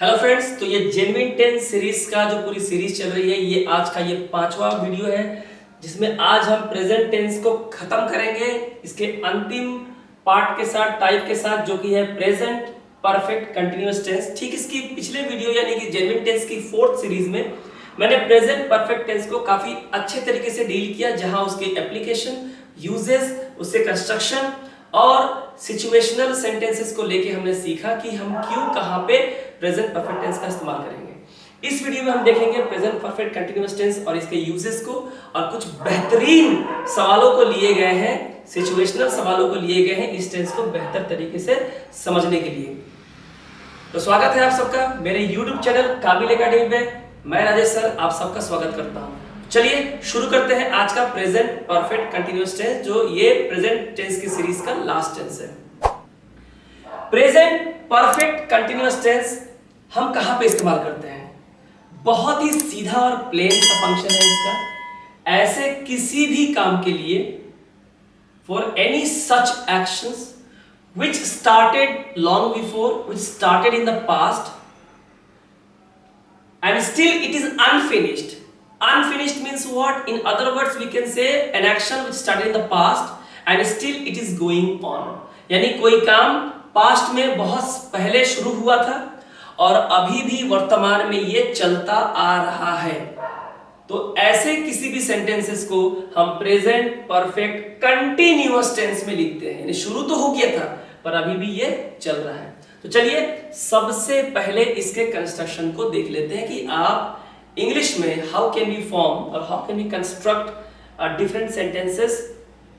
Hello friends, तो ये genuine tense series का जो पूरी सीरीज चल रही है, ये आज का ये 5वां वीडियो है जिसमें आज हम प्रेजेंट टेंस को खत्म करेंगे इसके अंतिम पार्ट के साथ, टाइप के साथ, जो कि है प्रेजेंट परफेक्ट कंटिन्यूअस टेंस। ठीक इसकी पिछले वीडियो यानी कि जेन्युइन टेंस की 4th सीरीज में मैंने प्रेजेंट परफेक्ट टेंस को काफी अच्छे तरीके से डील किया, जहां उसके एप्लीकेशन, यूजेस, उससे कंस्ट्रक्शन और सिचुएशनल सेंटेंसेस को लेके हमने सीखा कि हम क्यों कहां पे प्रेजेंट परफेक्ट टेंस का इस्तेमाल करेंगे। इस वीडियो में हम देखेंगे प्रेजेंट परफेक्ट कंटीन्यूअस टेंस और इसके यूजेस को, और कुछ बेहतरीन सवालों को लिए गए हैं, सिचुएशनल सवालों को लिए गए हैं इस टेंस को बेहतर तरीके से समझने के लिए। तो स्वागत है आप सबका मेरे YouTube चैनल काबिल एकेडमी में। मैं राजेश सर आप सबका स्वागत करता हूं। चलिए शुरू करते हैं आज का प्रेजेंट परफेक्ट कंटीन्यूअस टेंस, जो ये प्रेजेंट टेंस की सीरीज का लास्ट टेंस है। प्रेजेंट परफेक्ट कंटीन्यूअस टेंस हम कहां पे इस्तेमाल करते हैं? बहुत ही सीधा और प्लेन सा फंक्शन है इसका। ऐसे किसी भी काम के लिए, for any such actions which started long before, which started in the past and still it is unfinished. Unfinished means what? In other words we can say an action which started in the past and still it is going on. यानी कोई काम past में बहुत पहले शुरू हुआ था और अभी भी वर्तमान में ये चलता आ रहा है। तो ऐसे किसी भी सेंटेंसेस को हम प्रेजेंट परफेक्ट कंटीन्यूअस टेंस में लिखते हैं, यानी शुरू तो हो गया था पर अभी भी ये चल रहा है। तो चलिए सबसे पहले इसके कंस्ट्रक्शन को देख लेते हैं कि आप इंग्लिश में हाउ कैन वी फॉर्म और how can we construct different sentences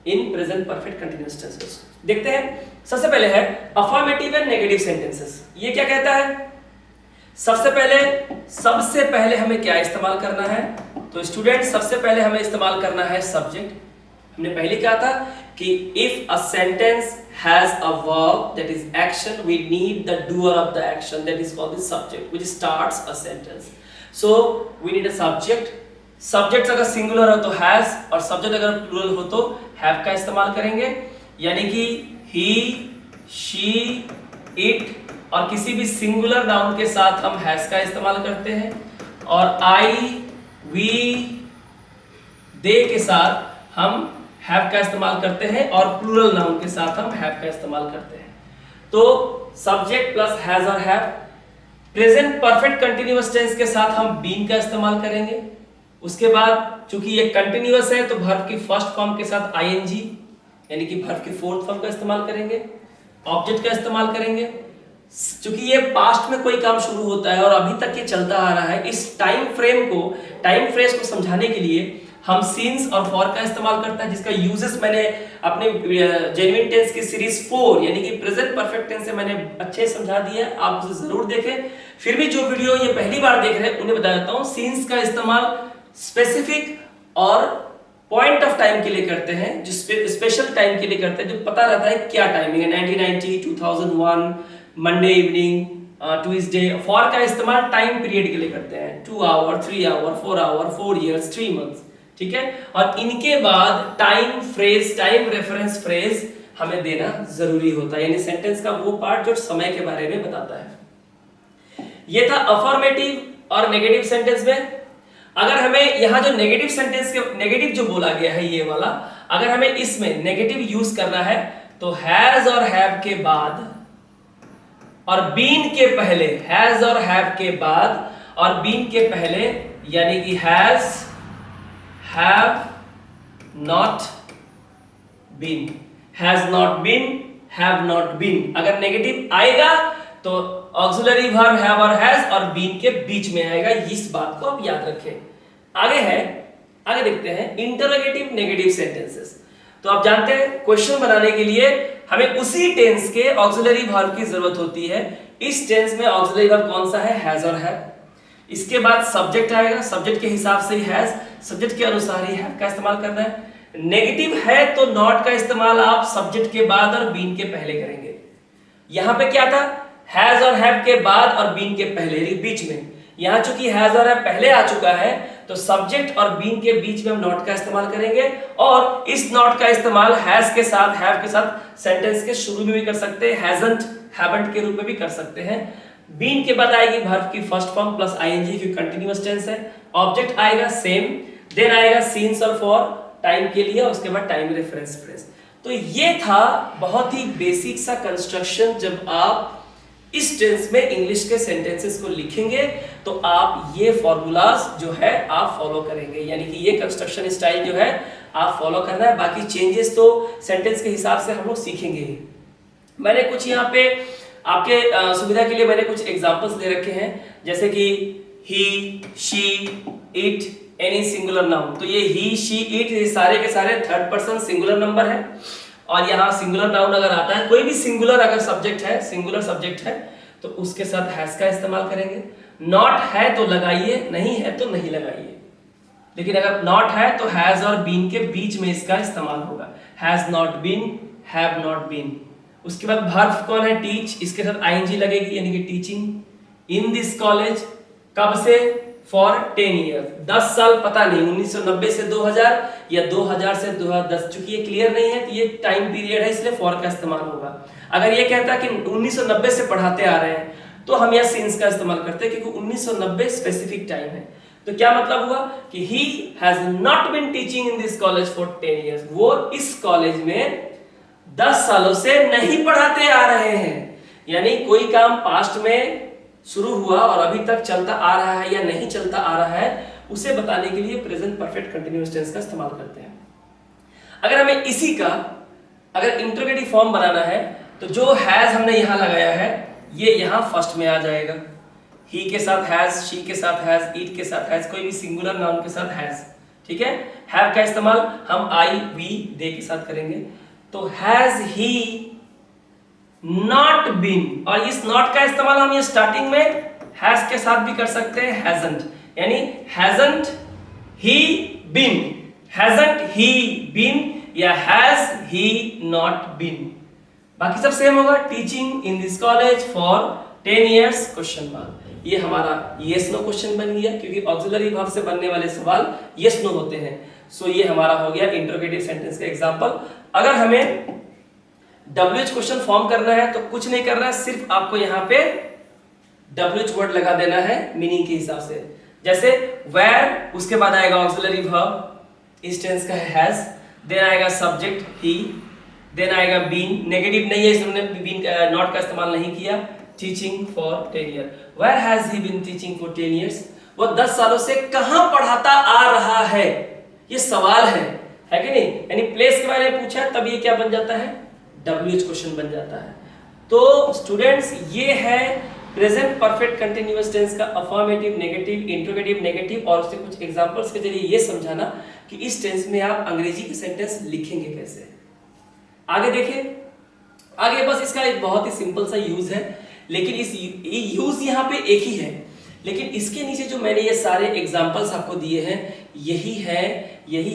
in present perfect continuous tenses. देखते हैं। सबसे पहले है अफर्मेटिव एंड नेगेटिव सेंटेंसेस। ये क्या कहता है? सबसे पहले हमें क्या इस्तेमाल करना है? तो स्टूडेंट सबसे पहले हमें इस्तेमाल करना है सब्जेक्ट। हमने पहले कहा था कि if a sentence has a verb that is action, we need the doer of the action, that is called the subject which starts a sentence. So we need a subject. Subject अगर singular हो तो has, और subject अगर plural हो तो have का इस्तेमाल करेंगे, यानी कि ही, शी, इट, और किसी भी सिंगुलर नाउन के साथ हम हैज का इस्तेमाल करते हैं, और आई, वी, दे के साथ हम हैव का इस्तेमाल करते हैं, और प्लूरल नाउन के साथ हम हैव का इस्तेमाल करते हैं। तो सब्जेक्ट प्लस हैज और have. Present perfect continuous tense के साथ हम बीन का इस्तेमाल करेंगे। उसके बाद चूंकि ये कंटीन्यूअस है तो वर्ब की फर्स्ट फॉर्म के साथ आईएनजी यानी कि वर्ब की 4th फॉर्म का इस्तेमाल करेंगे। ऑब्जेक्ट का इस्तेमाल करेंगे। चूंकि ये पास्ट में कोई काम शुरू होता है और अभी तक ये चलता आ रहा है, इस टाइम फ्रेम को समझाने के लिए हम सीन्स और फॉर का इस्तेमाल करता है, जिसका यूजेस मैंने अपने जेन्युइन टेंस की सीरीज 4 यानी कि प्रेजेंट परफेक्ट टेंस से मैंने अच्छे समझा दिया। आप उसे जरूर देखें। फिर भी जो वीडियो ये पहली बार देख रहे हैं उन्हें बता देता हूं, सीन्स का इस्तेमाल स्पेसिफिक और पॉइंट ऑफ टाइम के लिए करते हैं, जो स्पेशल टाइम के लिए करते हैं, जो पता रहता है क्या टाइमिंग है, 1990, 2001, मंडे इवनिंग, ट्यूसडे। फॉर का इस्तेमाल टाइम पीरियड के लिए करते हैं, 2 hour, 3 hour, 4 hour, 4 years, 3 months, ठीक है। और इनके बाद time phrase, time reference phrase हमें देना जरूरी होता है, यानी सेंटेंस का वो पार्ट जो समय के बारे में बताता है। ये था अफर्मेटिव और नेगेटिव सेंटेंस में। अगर हमें यहां जो नेगेटिव सेंटेंस के नेगेटिव जो बोला गया है ये वाला, अगर हमें इसमें नेगेटिव यूज करना है तो हैज और हैव के बाद और बीन के पहले, हैज और हैव के बाद और बीन के पहले, यानी कि has, have, not, been, has not been, have not been. अगर नेगेटिव आएगा तो ऑक्सिलरी वर्ब हैव और हैज और बीन के बीच में आएगा। इस बात को आप याद रखें। आगे देखते हैं इंटरोगेटिव नेगेटिव सेंटेंसेस। तो आप जानते हैं क्वेश्चन बनाने के लिए हमें उसी टेंस के ऑक्सिलरी वर्ब की जरूरत होती है। इस टेंस में ऑक्सिलरी वर्ब कौन सा है? हैज और हैव। इसके बाद सब्जेक्ट आएगा, सब्जेक्ट के हिसाब से ही हैज, सब्जेक्ट के अनुसार ही हैव का इस्तेमाल करना है। नेगेटिव है तो नॉट का इस्तेमाल आप सब्जेक्ट के बाद और बीन के पहले करेंगे। यहां पे क्या था? हैज और हैव के बाद और बीन के पहले, बीच में। यहां चूंकि हैज और हैव पहले आ चुका है तो सब्जेक्ट और बीन के बीच में हम नॉट का इस्तेमाल करेंगे, और इस नॉट का इस्तेमाल हैज के साथ, हैव के साथ सेंटेंस के शुरू में भी कर सकते हैं, हैजंट, हैवंट के रूप में भी कर सकते हैं। बीन के बाद आएगी वर्ब की फर्स्ट फॉर्म प्लस आईएनजी की कंटीन्यूअस टेंस है। ऑब्जेक्ट आएगा सेम, देन आएगा सीन्स और फॉर टाइम के लिए, और उसके बाद टाइम रेफरेंस फ्रेज। तो ये था बहुत ही बेसिक सा कंस्ट्रक्शन। जब आप इस टेंस में इंग्लिश के सेंटेंसेस को लिखेंगे तो आप ये फॉर्मूलाज जो है आप फॉलो करेंगे, यानी कि ये कंस्ट्रक्शन स्टाइल जो है आप फॉलो करना है। बाकी चेंजेस तो सेंटेंस के हिसाब से हम लोग सीखेंगे ही। मैंने कुछ यहाँ पे आपके सुविधा के लिए मैंने कुछ एग्जांपल्स दे रखे हैं, जैसे कि he, she, it, any singular noun. तो ये ही, शी, इट ये सारे के सारे थर्ड पर्सन सिंगुलर नंबर है, और यहाँ सिंगुलर नाउन अगर आता है, कोई भी सिंगुलर अगर सब्जेक्ट है, सिंगुलर सब्जेक्ट है, तो उसके साथ हैज का इस्तेमाल करेंगे। नॉट है तो लगाइए, नहीं है तो नहीं लगाइए। लेकिन अगर नॉट है तो हैज और बीन के बीच में इसका इस्तेमाल होगा। Has not been, have not been. उसके बाद वर्ब कौन है? टीच, इसके साथ आईएनजी लगेगी, यानी कि टीचिंग। इन दिस कॉलेज, कब से? फॉर 10 ईयर्स, 10 साल, पता नहीं 1990 से 2000 या 2000 से 2010, चूंकि ये क्लियर नहीं है तो ये टाइम पीरियड है, इसलिए फॉर का इस्तेमाल होगा। अगर ये कहता है कि 1990 से पढ़ाते आ रहे हैं तो हम यहाँ सिंस का इस्तेमाल करते हैं, क्योंकि 1990 स्पेसिफिक टाइम है। तो क्या मतलब हुआ कि he has not been teaching in this college for 10 years, वो इस कॉलेज में 10 सालों से नहीं पढ़ाते आ रहे हैं। यानी कोई काम पास्ट में शुरू हुआ और अभी तक चलता आ रहा है या नहीं चलता आ रहा है, उसे बताने के लिए प्रेजेंट परफेक्ट कंटीन्यूअस टेंस का इस्तेमाल करते हैं। अगर हमें इसी का अगर इंटरोगेटिव फॉर्म बनाना है तो जो हैज हमने यहां लगाया है ये यहां फर्स्ट में आ जाएगा। ही के साथ हैज, शी के साथ हैज, इट के साथ हैज, कोई भी सिंगुलर नाउन के साथ हैज। ठीक है, हैव का इस्तेमाल हम आई, वी, दे के साथ करेंगे। तो हैज ही नॉट बीन, और इस नॉट का इस्तेमाल हम ये स्टार्टिंग में हैज के साथ भी कर सकते हैं, हैजंट, यानी hasn't he been, hasn't he been या हैज ही नॉट बीन। बाकी सब सेम होगा। Teaching in this college for 10 years question mark. ये हमारा यस नो क्वेश्चन बन गया, क्योंकि ऑक्सिलरी वर्ब से बनने वाले सवाल यस नो होते हैं। सो ये हमारा हो गया इंटरोगेटिव सेंटेंस का एग्जांपल। अगर हमें WH क्वेश्चन फॉर्म करना है तो कुछ नहीं करना है, सिर्फ आपको यहाँ पे WH वर्ड लगा देना है मीनिंग के हिसाब से। जैसे where, उसके बाद आएगा ऑक्सिलरी वर्ब, इस टेंस का है हैज, देन आएगा सब्जेक्ट ही, देन आएगा बीन, नेगेटिव नहीं है इसमें बीन नॉट का इस्तेमाल नहीं किया। Teaching for 10 year, where has he been teaching for 10 years, वो 10 सालों से कहां पढ़ाता आ रहा है, ये सवाल है कि नहीं। यानी प्लेस के बारे में पूछा है तब ये क्या बन जाता है, WH क्वेश्चन बन जाता है। तो स्टूडेंट्स ये है प्रेजेंट परफेक्ट कंटिन्यूअस टेंस का अफर्मेटिव, नेगेटिव, इंट्रोगेटिव, नेगेटिव, और उससे कुछ एग्जांपल्स के जरिए ये समझाना कि इस टेंस में आप अंग्रेजी के सेंटेंस लिखेंगे कैसे। आगे देखिए, आगे बस इसका एक बहुत ही सिंपल सा यूज है, लेकिन इस यूज यहाँ पे एक ही है, लेकिन इसके नीचे जो मैंने ये सारे एग्जांपल्स आपको दिए हैं यही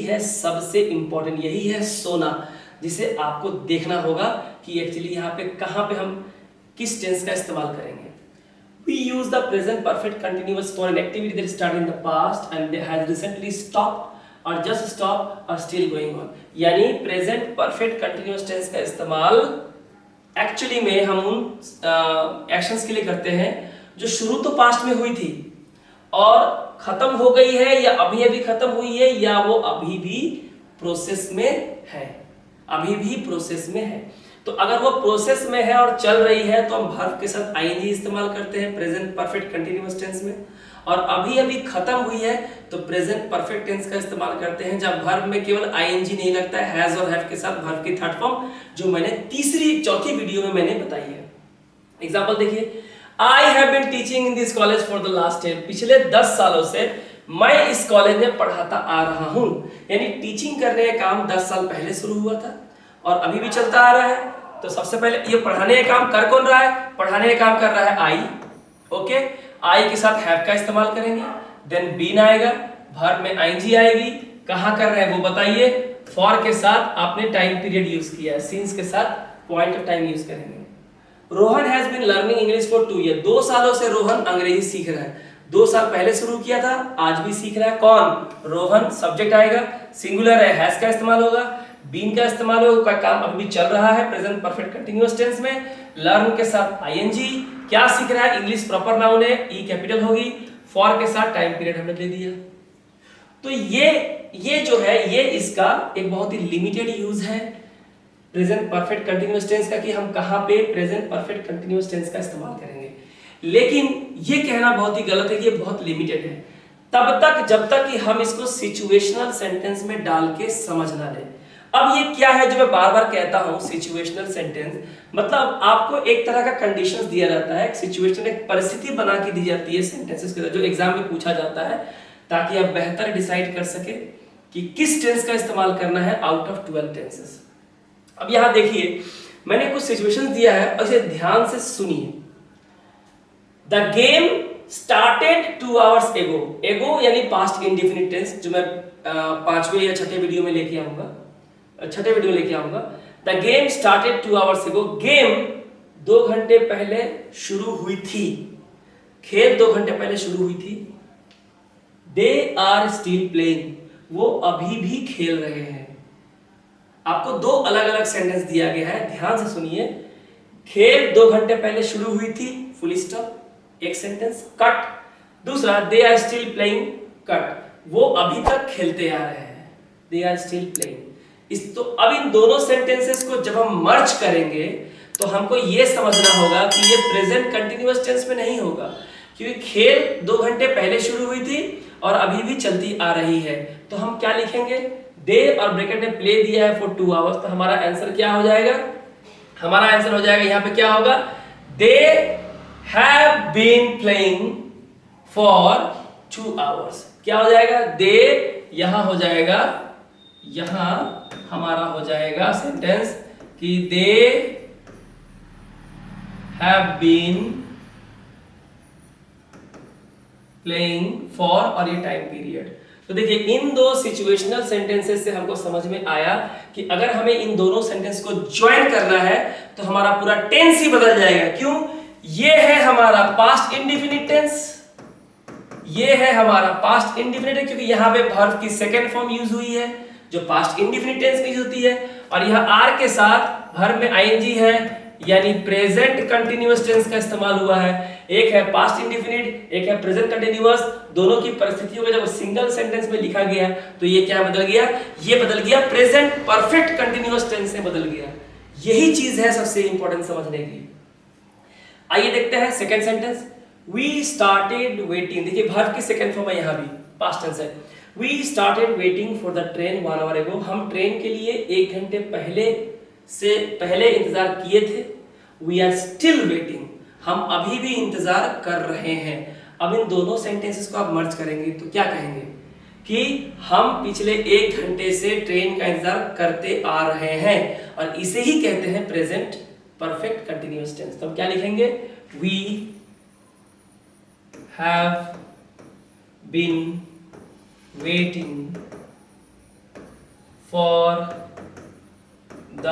है सबसे इंपॉर्टेंट, यही है सोना, जिसे आपको देखना होगा कि एक्चुअली यहाँ पे कहाँ पे हम किस टेंस का इस्तेमाल करेंगे। We use the present perfect continuous for an activity that started in the past and has recently stopped or just stopped or still going on। यानी present perfect continuous tense का इस्तेमाल एक्चुअली में हम उन actions के लिए करते हैं जो शुरू तो पास्ट में हुई थी और खत्म हो गई है, या अभी अभी खत्म हुई है, या वो अभी भी प्रोसेस में है, अभी भी प्रोसेस में है। तो अगर वो प्रोसेस में है और चल रही है तो हम वर्ब के साथ आईएनजी इस्तेमाल करते हैं प्रेजेंट परफेक्ट कंटीन्यूअस टेंस में, और अभी अभी खत्म हुई है तो प्रेजेंट परफेक्ट टेंस का इस्तेमाल करते हैं जब वर्ब में केवल आईएनजी नहीं लगता है, हैज और हैव के साथ वर्ब की थर्ड फॉर्म, जो मैंने चौथी वीडियो में मैंने बताई है। एग्जांपल देखिए, I have been teaching in this college for the last 10, पिछले 10 सालों से मैं इस कॉलेज में पढ़ाता आ रहा हूं। यानी टीचिंग करने का काम 10 साल पहले शुरू हुआ था और अभी भी चलता आ रहा है। तो सबसे पहले ये पढ़ाने का काम कर कौन रहा है, पढ़ाने का काम कर रहा है आई। ओके, आई के साथ हैव का इस्तेमाल करेंगे, देन बीन आएगा, वर्ब में आईएनजी आएगी, कहां कर रहे हैं वो बताइए, फॉर के साथ आपने टाइम पीरियड यूज किया है, सिंस के साथ पॉइंट ऑफ टाइम यूज करेंगे। Rohan has been learning English for 2 year, 2 सालों से रोहन अंग्रेजी सीख रहा है, 2 साल पहले शुरू किया था, आज भी सीख रहा है। कौन? रोहन, सब्जेक्ट आएगा, सिंगुलर है, हैज का इस्तेमाल होगा, बीन का इस्तेमाल होगा, का काम अभी भी चल रहा है प्रेजेंट परफेक्ट कंटिन्यूअस टेंस में। लर्न के साथ आईएनजी, क्या सीख रहा है, इंग्लिश प्रॉपर नाउन है, ई कैपिटल होगी। फॉर के साथ टाइम पीरियड हमने दे दिया। तो ये जो है ये इसका एक बहुत ही लिमिटेड यूज है प्रेजेंट परफेक्ट कंटिन्यूअस टेंस का, कि हम कहां पे प्रेजेंट परफेक्ट कंटिन्यूअस टेंस का इस्तेमाल करेंगे। लेकिन ये कहना बहुत ही गलत है कि ये बहुत लिमिटेड है, तब तक जब तक कि हम इसको सिचुएशनल सेंटेंस में डाल के समझ ना लें। अब ये क्या है जो मैं बार बार कहता हूं, सिचुएशनल सेंटेंस मतलब आपको एक तरह का कंडीशंस दिया जाता है, एक सिचुएशन, एक परिस्थिति बना के दी जाती है सेंटेंसेस के जो एग्जाम में पूछा जाता है, ताकि आप बेहतर डिसाइड कर सके कि किस टेंस का इस्तेमाल करना है आउट ऑफ 12 टेंसेस। अब यहां देखिए मैंने कुछ सिचुएशंस दिया है और इसे ध्यान से सुनिए। द गेम स्टार्टेड 2 आवर्स एगो। एगो यानी पास्ट इंडेफिनिट टेंस, जो मैं 5वें या 6ठे वीडियो में लेके आऊंगा, 6ठे वीडियो लेके आऊंगा। द गेम स्टार्टेड 2 आवर्स एगो। गेम 2 घंटे पहले शुरू हुई थी, खेल 2 घंटे पहले शुरू हुई थी। दे आर स्टिल प्लेइंग, वो अभी भी खेल रहे हैं। आपको 2 अलग अलग सेंटेंस दिया गया है, ध्यान से सुनिए। खेल 2 घंटे पहले शुरू हुई थी, फुल स्टॉप, एक सेंटेंस, कट। दूसरा they are still playing, cut, वो अभी तक खेलते आ रहे हैं, दे आर स्टिल प्लेइंग। इस तो अब इन दोनों सेंटेंसेस को जब हम मर्ज करेंगे तो हमको ये समझना होगा कि ये प्रेजेंट कंटिन्यूअस टेंस में नहीं होगा, क्योंकि खेल 2 घंटे पहले शुरू हुई थी और अभी भी चलती आ रही है। तो हम क्या लिखेंगे, दे और ब्रैकेट में प्ले दिया है फॉर 2 आवर्स, तो हमारा आंसर क्या हो जाएगा, हमारा आंसर हो जाएगा यहां पे क्या होगा, they have been playing for 2 hours. क्या हो जाएगा, दे, यहां हो जाएगा, यहां हमारा हो जाएगा सेंटेंस कि they have been playing for, और ये टाइम पीरियड। तो देखिए इन 2 सिचुएशनल सेंटेंसेस से हमको समझ में आया कि अगर हमें इन दोनों सेंटेंस को ज्वाइन करना है तो हमारा पूरा टेंस ही बदल जाएगा। क्यों, ये है हमारा पास्ट इंडेफिनिट टेंस, ये है हमारा पास्ट इंडेफिनिट, क्योंकि यहां पे वर्ब की सेकंड फॉर्म यूज हुई है जो पास्ट इंडेफिनिट टेंस में यूज होती है, और यहां आर के साथ वर्ब में आईएनजी है, यानी प्रेजेंट कंटिन्यूअस टेंस का इस्तेमाल हुआ है। एक है पास्ट इंडेफिनिट, एक है प्रेजेंट कंटिन्यूअस। दोनों की परिस्थितियों को जब सिंगल सेंटेंस में लिखा गया तो ये क्या बदल गया, ये बदल गया प्रेजेंट परफेक्ट कंटिन्यूअस टेंस से बदल गया। यही चीज है सबसे इंपॉर्टेंट समझने की। आइए देखते हैं second sentence, we started waiting. देखिए वर्ब की सेकंड फॉर्म है, यहां भी पास्ट टेंस है। We started waiting for the train 1 hour ago. हम ट्रेन के लिए 1 घंटे पहले इंतजार किए थे। वी आर स्टिल वेटिंग, हम अभी भी इंतजार कर रहे हैं। अब इन दोनों सेंटेंसेस को आप मर्ज करेंगे तो क्या कहेंगे कि हम पिछले 1 घंटे से ट्रेन का इंतजार करते आ रहे हैं, और इसे ही कहते हैं प्रेजेंट परफेक्ट कंटिन्यूअस टेंस। तो हम क्या लिखेंगे, we have been waiting for the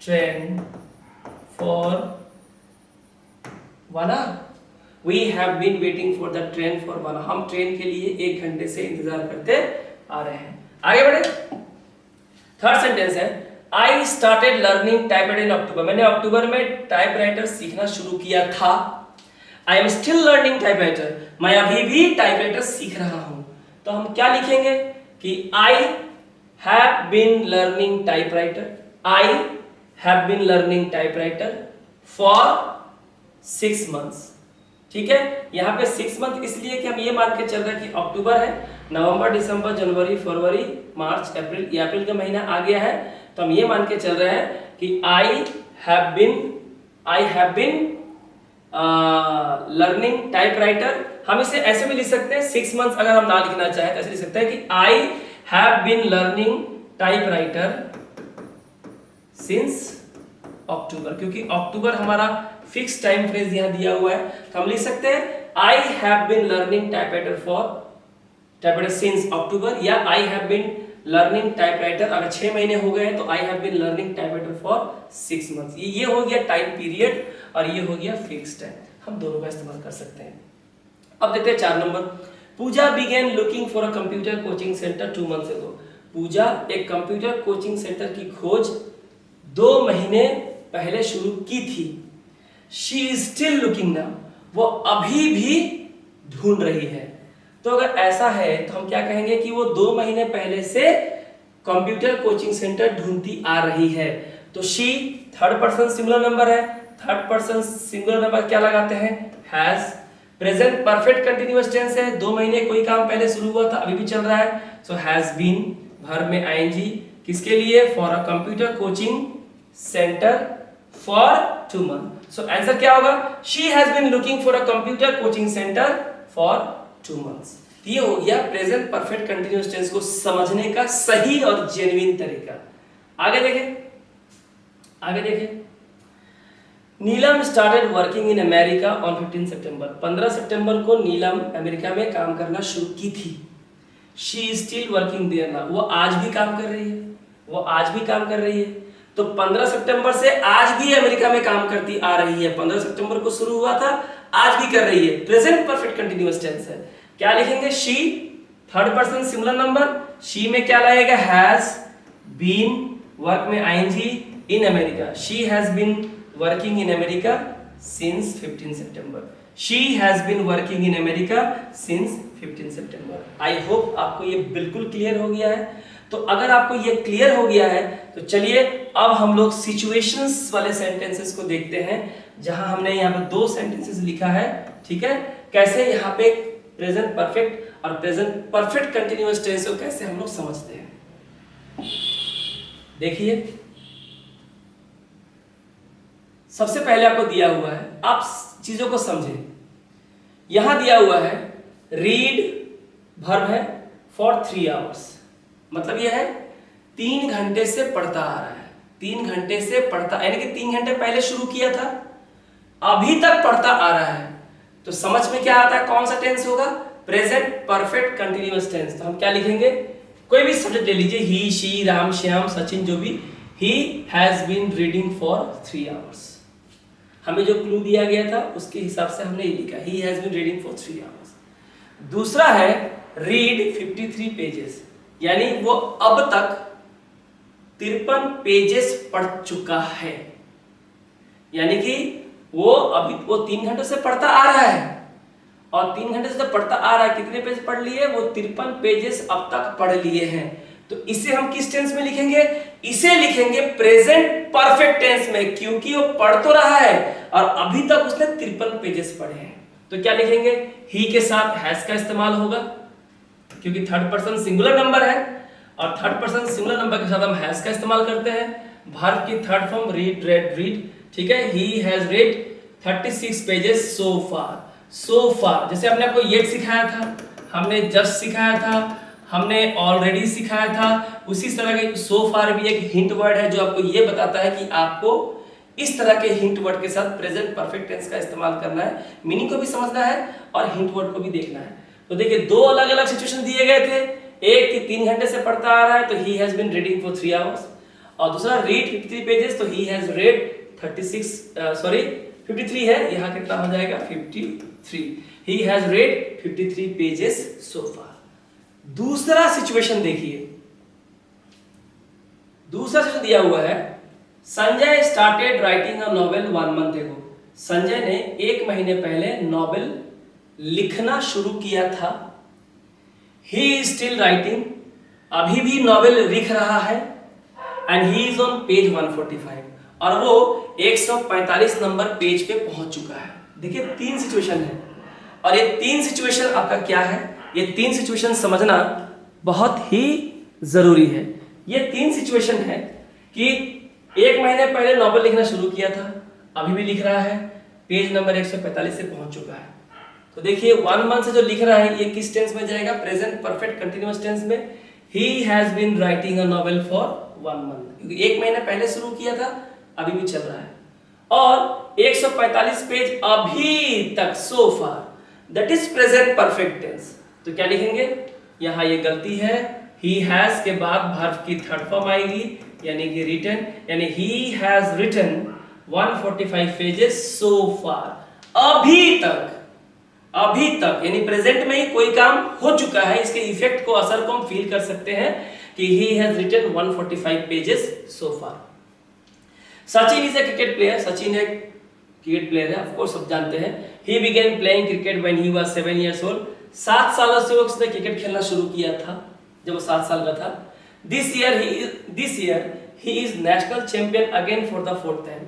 train for 1 hour. We have been waiting for the train for 1 hour. हम ट्रेन के लिए 1 घंटे से इंतजार करते आ रहे हैं। आगे बढ़े, थर्ड सेंटेंस है, I started learning typewriter in October. मैंने अक्टूबर में टाइपराइटर सीखना शुरू किया था। I am still learning typewriter. मैं अभी भी टाइपराइटर सीख रहा हूं। तो हम क्या लिखेंगे कि I have been learning typewriter. I have been learning typewriter for 6 months. ठीक है, यहाँ पे 6 मंथ इसलिए कि हम ये मान के चल रहे हैं कि अक्टूबर है, नवंबर, दिसंबर, जनवरी, फरवरी, मार्च, अप्रैल, ये अप्रैल का महीना आ गया है। तो हम ये मान के चल रहे हैं कि I have been learning typewriter. हम इसे ऐसे भी लिख सकते हैं, 6 मंथ्स अगर हम ना लिखना चाहें तो ऐसे लिख सकते हैं कि I have been learning typewriter since October, क्योंकि अक्टूबर हमारा फिक्स टाइम फ्रेज यहां दिया हुआ है। तो हम लिख सकते हैं I have been learning typewriter since October, या I have been learning typewriter अगर 6 महीने हो गए तो I have been learning typewriter for 6 months. ये हो गया टाइम पीरियड और ये हो गया फिक्स टाइम, हम दोनों का इस्तेमाल कर सकते हैं। अब देखते हैं 4 number, Pooja began looking for a computer coaching centre 2 months ago. Pooja एक कंप्यूटर कोचिंग सेंटर की खोज 2 महीने पहले शुरू की थी। She is still looking now, वो अभी भी ढूंढ रही है। तो अगर ऐसा है तो हम क्या कहेंगे कि वो 2 महीने पहले से कंप्यूटर कोचिंग सेंटर ढूंढती आ रही है। तो she third person singular number है, थर्ड पर्सन सिंगुलर नंबर क्या लगाते हैं, has. Present perfect continuous tense है, 2 महीने कोई काम पहले शुरू हुआ था, अभी भी चल रहा है, सो हैज बीन, वर्ब में आईएनजी, किसके लिए, for a computer coaching centre for 2 month. So answer क्या होगा, she has been looking for a computer coaching centre for 2 months. ये हो गया प्रेजेंट परफेक्ट कंटिन्यूअस टेंस को समझने का सही और जेन्युइन तरीका। आगे देखें, आगे देखें। Neelam started working in America on 15 सितंबर। 15 सितंबर को नीलम अमेरिका में काम करना शुरू की थी। She is still working there now, वो आज भी काम कर रही है, वो आज भी काम कर रही है। तो 15 सितंबर से आज भी अमेरिका में काम करती आ रही है। 15 सितंबर को शुरू हुआ था, आज भी कर रही है। प्रेजेंट परफेक्ट कंटिन्यूअस टेंस है। क्या लिखेंगे, she third person singular number, she में क्या लगेगा, हैज बीन, वर्क में ING, in America. She has been working in America since 15 September. She has been working in America since 15 September. I hope आपको ये बिल्कुल क्लियर हो गया है। तो अगर आपको ये क्लियर हो गया है तो चलिए अब हम लोग सिचुएशंस वाले सेंटेंसेस को देखते हैं, जहां हमने यहाँ पे 2 सेंटेंसेस लिखा है। ठीक है, कैसे यहाँ पे प्रेजेंट परफेक्ट और प्रेजेंट परफेक्ट कंटिन्यूअस टेंस को कैसे हम लोग समझते हैं। देखिए, सबसे पहले आपको दिया हुआ है, आप चीजों को समझें। यहां दिया हुआ है रीड, वर्ब है फॉर 3 आवर्स, मतलब यह है 3 घंटे से पढ़ता आ रहा है। 3 घंटे से पढ़ता, यानी कि 3 घंटे पहले शुरू किया था, अभी तक पढ़ता आ रहा है। तो समझ में क्या आता है, कौन सा टेंस होगा, प्रेजेंट परफेक्ट कंटिन्यूअस टेंस। तो हम क्या लिखेंगे, कोई भी सब्जेक्ट ले लीजिए, ही, शी, राम, श्याम, सचिन, जो भी। He has been reading for 3 hours. हमें जो क्लू दिया गया था उसके हिसाब से हमने ये लिखा, he has been reading for 3 hours. दूसरा है रीड 53 पेजेस, यानी वो अब तक 53 पेजेस पढ़ चुका है। यानी कि वो अभी 3 घंटे से पढ़ता आ रहा है, और 3 घंटे से जब पढ़ता आ रहा है, कितने पेज पढ़ लिए, वो 53 पेजेस अब तक पढ़ लिए हैं। तो इसे हम किस टेंस में लिखेंगे, इसे लिखेंगे प्रेजेंट परफेक्ट टेंस में, क्योंकि वो पढ़ तो रहा है और अभी तक उसने 53 पेजेस पढ़े हैं। तो क्या लिखेंगे, ही के साथ हैज का इस्तेमाल होगा, क्योंकि थर्ड पर्सन सिंगुलर नंबर है, और थर्ड पर्सन सिंगुलर नंबर के साथ हम हैज का इस्तेमाल करते हैं। वर्ब की third form read, red, read. ठीक है, ही हैज रेड 36 पेजेस सो फार। सो फार, जैसे हमने आपको येट सिखाया था, हमने जस्ट सिखाया था, हमने ऑलरेडी सिखाया था, उसी तरह के सो फार भी एक हिंट वर्ड है जो आपको ये बताता है कि आपको इस तरह के हिंट वर्ड के साथ प्रेजेंट परफेक्ट टेंस का इस्तेमाल करना है, मीनिंग को भी समझना है और हिंट वर्ड को भी देखना है। तो देखिए, 2 अलग अलग सिचुएशन दिए गए थे, एक कि 3 घंटे से पढ़ता आ रहा है, तो he has been reading for 3 hours, और दूसरा रीड 53 पेजेस, तो ही हैज रेड 53 है, यहाँ कितना हो जाएगा 53, ही हैज रेड 53 पेजेस सो फार। दूसरा सिचुएशन देखिए, दूसरा सिचुएशन दिया हुआ है, Sanjay started writing a novel 1 month ago. Sanjay ने 1 महीने पहले नॉवेल लिखना शुरू किया था। ही इज स्टिल राइटिंग, अभी भी नॉवेल लिख रहा है, and he is on page 145, और वो 145 नंबर पेज पे पहुंच चुका है। देखिए, 3 सिचुएशन है, और ये 3 सिचुएशन आपका क्या है, ये 3 सिचुएशन समझना बहुत ही जरूरी है। ये 3 सिचुएशन है कि 1 महीने पहले नॉवेल लिखना शुरू किया था, अभी भी लिख रहा है, पेज नंबर 145 से पहुंच चुका है। तो देखिए, 1 मंथ से जो लिख रहा है ये किस टेंस में जाएगा, प्रेजेंट परफेक्ट कंटिन्यूअस टेंस में। He has been writing a novel for 1 month, क्योंकि 1 महीने पहले शुरू किया था, अभी भी चल रहा है, और 145 पेज अभी तक so far, that is present perfect tense. तो क्या लिखेंगे, यहां ये गलती है, ही हैज के बाद वर्ब की थर्ड फॉर्म आएगी, यानी कि रिटन, यानी ही हैज रिटन 145 पेजेस सो फार, अभी तक, अभी तक, यानी प्रेजेंट में ही कोई काम हो चुका है। इसके इफेक्ट को, असर को हम फील कर सकते हैं कि he has written 145 pages so far. Sachin is a cricket player, Sachin एक क्रिकेट प्लेयर है, ऑफ कोर्स सब जानते हैं। he began playing cricket when he was 7 years old. 7 सालों से उसने क्रिकेट खेलना शुरू किया था जब वो 7 साल का था। this year he is national champion again for the 4th time.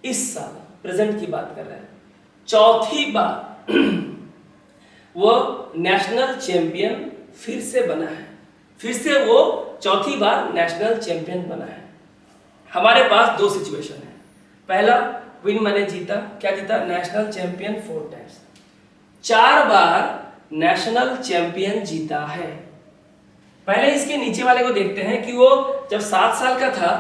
इस साल प्रेजेंट की बात कर रहे हैं, चौथी बार वो नेशनल चैंपियन फिर से बना है, फिर से वो चौथी बार नेशनल चैंपियन बना है। हमारे पास दो सिचुएशन है, पहला विन माने जीता, क्या जीता? नेशनल चैंपियन 4 टाइम्स, 4 बार नेशनल चैंपियन जीता है। पहले इसके नीचे वाले को देखते हैं कि वो जब 7 साल का था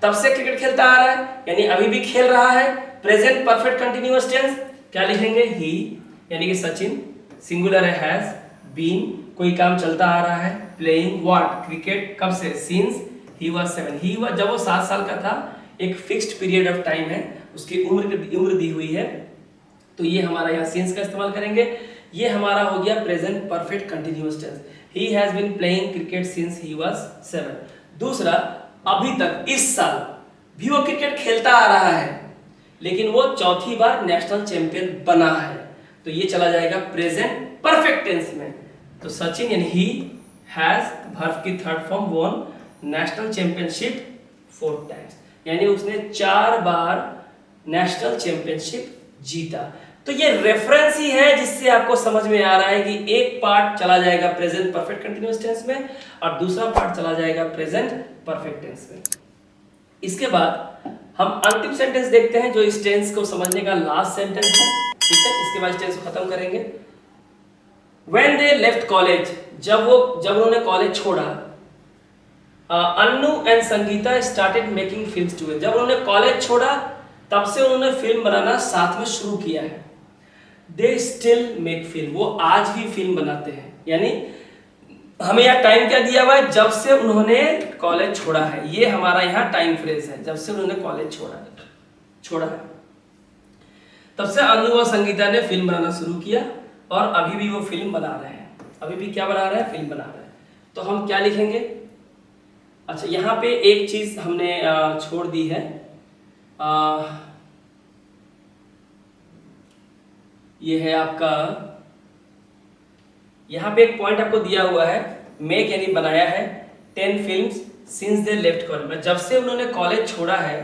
तब से क्रिकेट खेलता आ रहा है, यानी अभी भी खेल रहा है। प्रेजेंट परफेक्ट कंटिन्यूअस टेंस क्या लिखेंगे? ही, यानी कि सचिन, सिंगुलर है हैज, बीन कोई काम चलता आ रहा है, प्लेइंग व्हाट? क्रिकेट, कब से? Since he was 7। He was जब वो 7 साल का था, एक फिक्स्ड पीरियड ऑफ टाइम है, उसकी उम्र दी हुई है, तो ये हमारा यहाँ सिंस का इस्तेमाल करेंगे। ये हमारा हो गया present perfect continuous tense, he has been playing cricket since he was 7। दूसरा, अभी तक इस साल भी वो क्रिकेट खेलता आ रहा है, लेकिन वो चौथी बार नेशनल चैंपियन बना है, तो ये चला जाएगा प्रेजेंट परफेक्ट टेंस में। तो सचिन यानी ही हैज वर्ब की third form won national championship 4 times, यानी उसने 4 बार नेशनल चैंपियनशिप जीता। तो ये रेफरेंस ही है जिससे आपको समझ में आ रहा है कि एक पार्ट चला जाएगा प्रेजेंट परफेक्ट कंटीन्यूअस टेंस में और दूसरा पार्ट चला जाएगा प्रेजेंट परफेक्ट टेंस में। इसके बाद हम अंतिम सेंटेंस देखते हैं जो इस टेंस को समझने का लास्ट सेंटेंस है, ठीक है। इसके बाद टेंस को खत्म करेंगे। When they left college, जब उन्होंने कॉलेज छोड़ा, Annu and Sangeeta started making films together. जब उन्होंने कॉलेज छोड़ा तब से उन्होंने फिल्म बनाना साथ में शुरू किया है। दे स्टिल मेक फिल्म, वो आज भी फिल्म बनाते हैं, यानी हमें यहाँ टाइम क्या दिया हुआ है? जब से उन्होंने कॉलेज छोड़ा है, ये हमारा यहाँ टाइम फ्रेज है, जब से उन्होंने कॉलेज छोड़ा है तब से अन्नू और संगीता ने फिल्म बनाना शुरू किया और अभी भी वो फिल्म बना रहे हैं। अभी भी क्या बना रहे हैं? फिल्म बना रहे हैं। तो हम क्या लिखेंगे? अच्छा, यहाँ पे एक चीज हमने छोड़ दी है, ये है आपका, यहाँ पे एक पॉइंट आपको दिया हुआ है, मेक यानी बनाया है 10 films since they left college. जब से उन्होंने कॉलेज छोड़ा है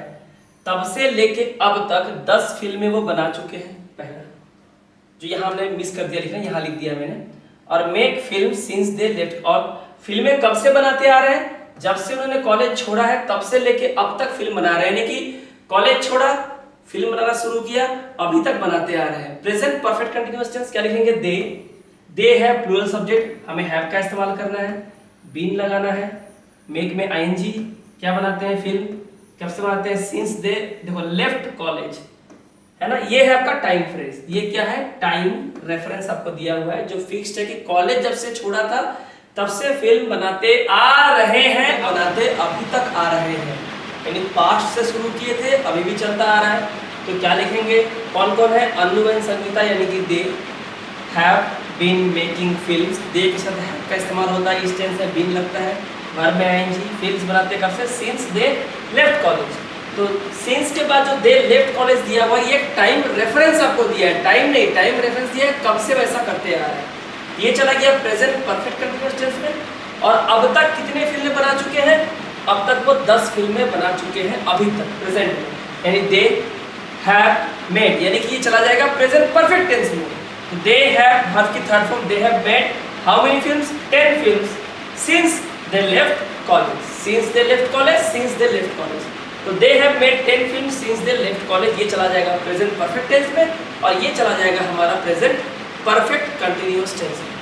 तब से लेके अब तक 10 फिल्में वो बना चुके हैं। पहला जो यहाँ हमने मिस कर दिया लिखना, यहाँ लिख दिया मैंने। और make film since they left, और फिल्में कब से बनाते आ रहे हैं? जब से उन्होंने कॉलेज छोड़ा है तब से लेके अब तक फिल्म बना रहे हैं, यानी कि कॉलेज छोड़ा, फिल्म बनाना शुरू किया, अभी तक बनाते आ रहे हैं। प्रेजेंट परफेक्ट कंटीन्यूअस टेंस क्या लिखेंगे? दे है प्लूरल सब्जेक्ट, हमें हैव का इस्तेमाल करना है, बीन लगाना है, मेक में आईएनजी, क्या बनाते हैं? फिल्म, कब से बनाते हैं? सिंस दे, देखो लेफ्ट कॉलेज है ना, ये है आपका टाइम फ्रेज। ये क्या है? टाइम रेफरेंस आपको दिया हुआ है जो फिक्स्ड है कि कॉलेज जब से छोड़ा था तब से फिल्म बनाते आ रहे हैं, बनाते अभी तक आ रहे हैं, यानी पास्ट से शुरू किए थे, अभी भी चलता आ रहा है। तो क्या लिखेंगे? कौन कौन है? अन्नू एंड संगीता, यानी कि they have been making films. They के साथ हैव का इस्तेमाल होता है, इस टेंस में बीन लगता है, वर्ब में आईएनजी, फिल्म्स बनाते कब से? Since they left college. तो सिंस के बाद जो दे लेफ्ट कॉलेज दिया हुआ, ये टाइम रेफरेंस आपको दिया है, टाइम नहीं, टाइम रेफरेंस दिया है कब से वैसा करते आ रहे हैं। ये चला गया प्रेजेंट परफेक्ट कंटीन्यूअस टेंस में। और अब तक कितने फिल्में बना चुके हैं? अब तक वो 10 फिल्में बना चुके हैं अभी तक प्रेजेंट में, यानी दे हैव मेड, यानी कि ये चला जाएगा प्रेजेंट परफेक्ट टेंस में। दे हैव वर्ब की third form, they have made how many films? 10 films since they left college, since they left college, since they left college. तो they have made 10 films since they left college, ये चला जाएगा present perfect tense में, और ये चला जाएगा हमारा प्रेजेंट परफेक्ट कंटीन्यूअस टेंस में।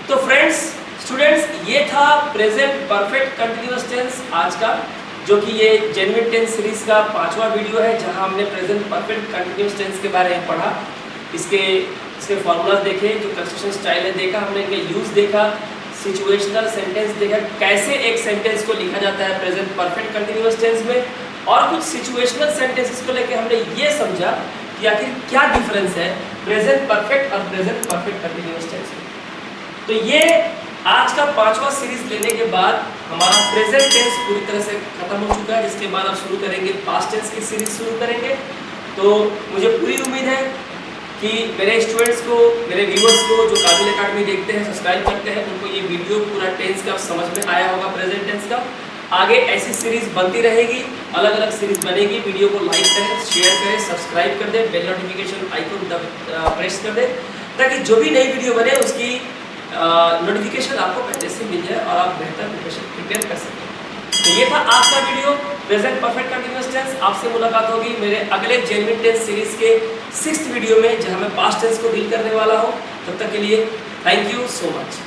तो फ्रेंड्स, स्टूडेंट्स, ये था प्रेजेंट परफेक्ट कंटीन्यूअस टेंस आज का, जो कि ये जेन्युइन टेंस सीरीज का 5वां वीडियो है, जहां हमने प्रेजेंट परफेक्ट कंटीन्यूअस टेंस के बारे में पढ़ा, इसके फॉर्मूलाज देखे, जो कंस्ट्रक्शन स्टाइल है देखा हमने, इनके यूज देखा, सिचुएशनल सेंटेंस देखा, कैसे एक सेंटेंस को लिखा जाता है प्रेजेंट परफेक्ट कंटीन्यूअस टेंस में, और कुछ सिचुएशनल सेंटेंसेस को लेकर हमने ये समझा कि आखिर क्या डिफरेंस है प्रेजेंट परफेक्ट और प्रेजेंट परफेक्ट कंटीन्यूअस टेंस में। तो ये आज का 5वां सीरीज लेने के बाद हमारा प्रेजेंट टेंस पूरी तरह से खत्म हो चुका है, जिसके बाद अब शुरू करेंगे पास्ट टेंस की सीरीज शुरू करेंगे। तो मुझे पूरी उम्मीद है कि मेरे स्टूडेंट्स को, मेरे व्यूअर्स को जो काबिल अकेडमी देखते हैं, सब्सक्राइब करते हैं, उनको ये वीडियो पूरा टेंस का समझ में आया होगा, प्रेजेंट टेंस का। आगे ऐसी सीरीज बनती रहेगी, अलग अलग सीरीज बनेगी। वीडियो को लाइक करें, शेयर करें, सब्सक्राइब कर दें, बेल नोटिफिकेशन आइकन प्रेस कर दें, ताकि जो भी नई वीडियो बने उसकी नोटिफिकेशन आपको पहले से मिल जाए और आप बेहतर प्रिपेयर कर सकें। तो ये था आज का video, present perfect continuous tense. आपसे मुलाकात होगी मेरे अगले जेन्युइन टेंस सीरीज के 6th वीडियो में, जहां मैं पास्ट टेंस को डील करने वाला हूं। तब तक के लिए थैंक यू सो मच।